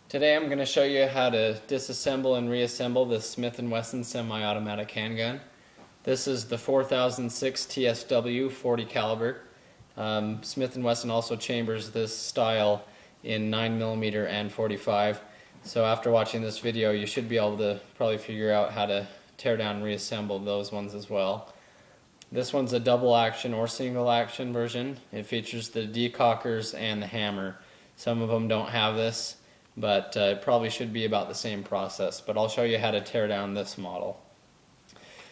Today I'm going to show you how to disassemble and reassemble this Smith and Wesson semi-automatic handgun. This is the 4006 TSW 40 caliber. Smith and Wesson also chambers this style in 9mm and 45. So after watching this video you should be able to probably figure out how to tear down and reassemble those ones as well. This one's a double action or single action version. It features the decockers and the hammer. Some of them don't have this, but it probably should be about the same process. But I'll show you how to tear down this model.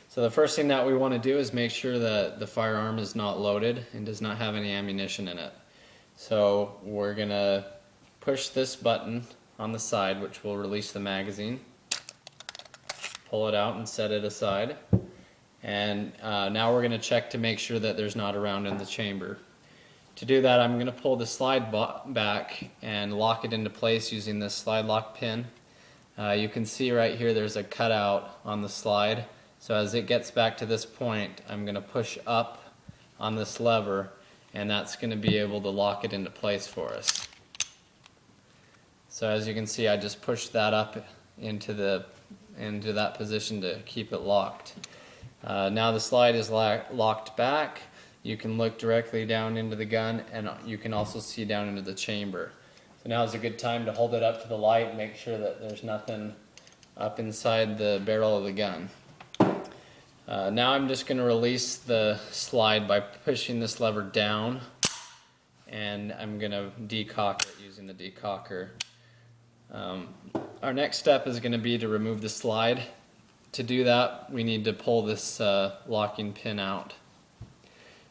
So the first thing that we want to do is make sure that the firearm is not loaded and does not have any ammunition in it. So we're going to push this button on the side, which will release the magazine. Pull it out and set it aside. And now we're going to check to make sure that there's not a round in the chamber. To do that, I'm going to pull the slide back and lock it into place using this slide lock pin. You can see right here there's a cutout on the slide. So as it gets back to this point, I'm going to push up on this lever, and that's going to be able to lock it into place for us. So as you can see, I just pushed that up into that position to keep it locked. Now the slide is locked back. You can look directly down into the gun, and you can also see down into the chamber. So now is a good time to hold it up to the light and make sure that there's nothing up inside the barrel of the gun. Now I'm just going to release the slide by pushing this lever down, and I'm going to decock it using the decocker. Our next step is going to be to remove the slide. To do that, we need to pull this locking pin out.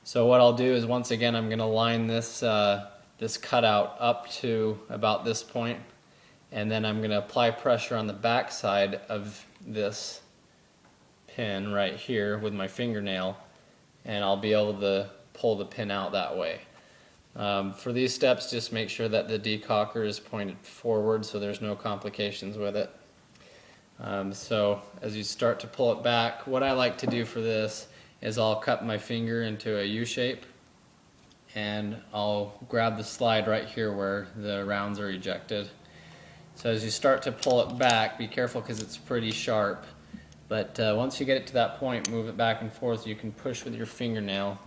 So what I'll do is, once again, I'm going to line this cutout up to about this point, and then I'm going to apply pressure on the back side of this pin right here with my fingernail, and I'll be able to pull the pin out that way. For these steps, just make sure that the decocker is pointed forward so there's no complications with it. So as you start to pull it back, what I like to do for this is I'll cut my finger into a U shape, and I'll grab the slide right here where the rounds are ejected. So as you start to pull it back, be careful because it's pretty sharp, but once you get it to that point, move it back and forth. You can push with your fingernail,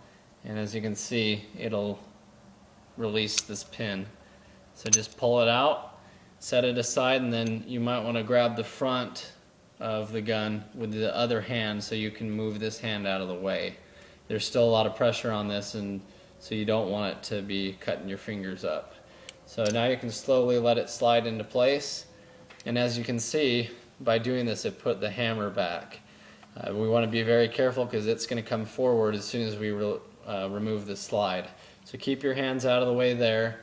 and as you can see, it'll release this pin. So just pull it out, set it aside, and then you might want to grab the front of the gun with the other hand so you can move this hand out of the way. There's still a lot of pressure on this, and so you don't want it to be cutting your fingers up. So now you can slowly let it slide into place, and as you can see, by doing this it put the hammer back. We want to be very careful because it's going to come forward as soon as we remove the slide. So keep your hands out of the way there.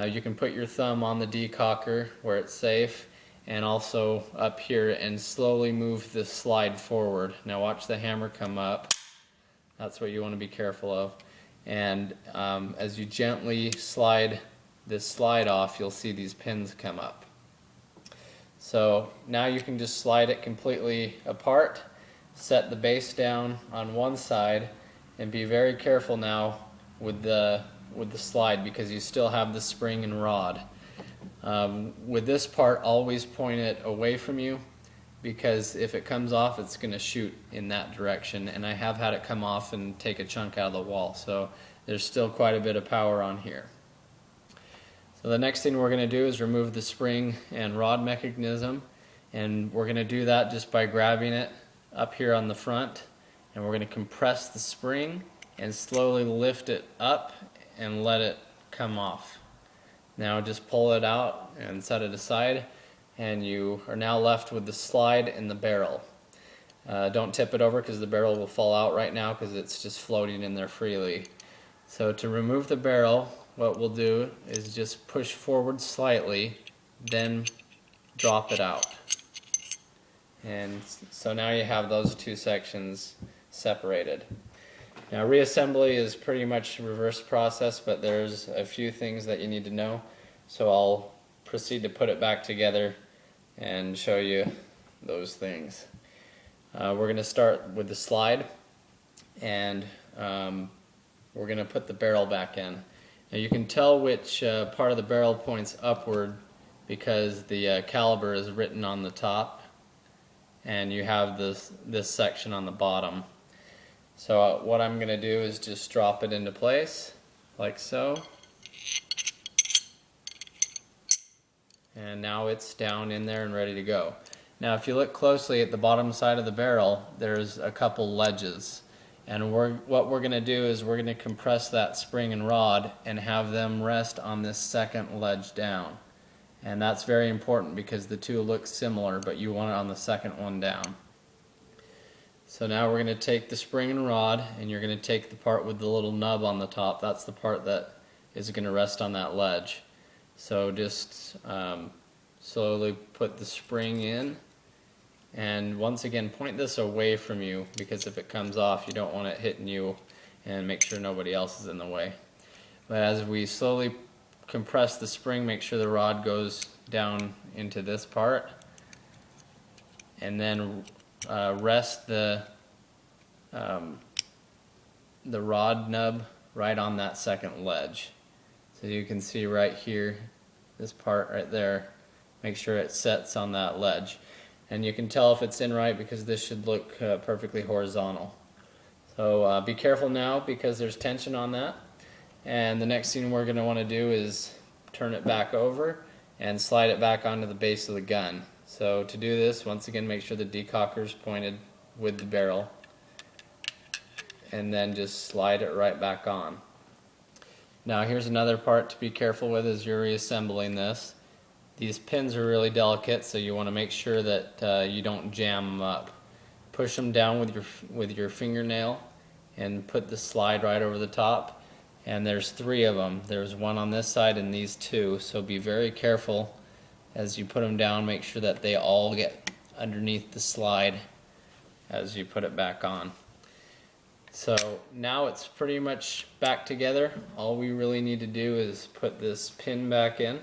You can put your thumb on the decocker where it's safe, and also up here, and slowly move the slide forward. Now watch the hammer come up. That's what you want to be careful of. And as you gently slide this slide off, you'll see these pins come up. So now you can just slide it completely apart, set the base down on one side, and be very careful now with the slide because you still have the spring and rod. With this part, always point it away from you, because if it comes off, it's going to shoot in that direction, and I have had it come off and take a chunk out of the wall, so there's still quite a bit of power on here. So the next thing we're going to do is remove the spring and rod mechanism, and we're going to do that just by grabbing it up here on the front, and we're going to compress the spring and slowly lift it up and let it come off. Now just pull it out and set it aside, and you are now left with the slide and the barrel. Don't tip it over because the barrel will fall out right now because it's just floating in there freely. So to remove the barrel, what we'll do is just push forward slightly, then drop it out. And so now you have those two sections separated. Now reassembly is pretty much a reverse process, but there's a few things that you need to know. So I'll proceed to put it back together and show you those things. We're going to start with the slide, and we're going to put the barrel back in. Now you can tell which part of the barrel points upward because the caliber is written on the top and you have this section on the bottom. So what I'm going to do is just drop it into place like so. And now it's down in there and ready to go. Now if you look closely at the bottom side of the barrel, there's a couple ledges. And what we're going to do is we're going to compress that spring and rod and have them rest on this second ledge down. And that's very important because the two look similar, but you want it on the second one down. So now we're going to take the spring and rod, and you're going to take the part with the little nub on the top. That's the part that is going to rest on that ledge. So just slowly put the spring in, and once again point this away from you, because if it comes off you don't want it hitting you, and make sure nobody else is in the way. But as we slowly compress the spring, make sure the rod goes down into this part, and then rest the rod nub right on that second ledge. So you can see right here, this part right there, make sure it sets on that ledge. And you can tell if it's in right because this should look perfectly horizontal. So be careful now because there's tension on that. And the next thing we're going to want to do is turn it back over and slide it back onto the base of the gun. So to do this, once again, make sure the decocker is pointed with the barrel, and then just slide it right back on. Now here's another part to be careful with as you're reassembling this. These pins are really delicate, so you want to make sure that you don't jam them up. Push them down with your fingernail and put the slide right over the top. And there's 3 of them. There's one on this side and these 2, so be very careful as you put them down. Make sure that they all get underneath the slide as you put it back on. So now it's pretty much back together. All we really need to do is put this pin back in,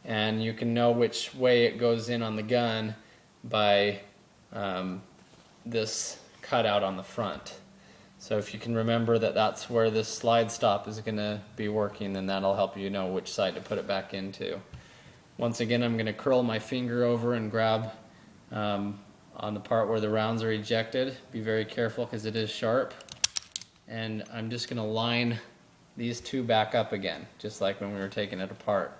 and you can know which way it goes in on the gun by this cutout on the front. So if you can remember that that's where this slide stop is going to be working, then that'll help you know which side to put it back into. Once again, I'm going to curl my finger over and grab on the part where the rounds are ejected. Be very careful because it is sharp. And I'm just going to line these 2 back up again, just like when we were taking it apart.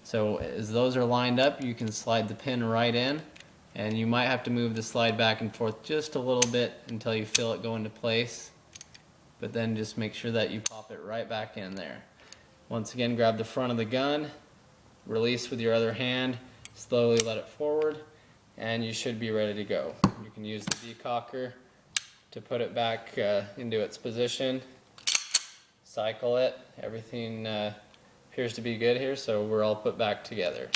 So as those are lined up, you can slide the pin right in, and you might have to move the slide back and forth just a little bit until you feel it go into place. But then just make sure that you pop it right back in there. Once again, grab the front of the gun, release with your other hand, slowly let it forward, and you should be ready to go. You can use the decocker to put it back into its position, cycle it. Everything appears to be good here, so we're all put back together.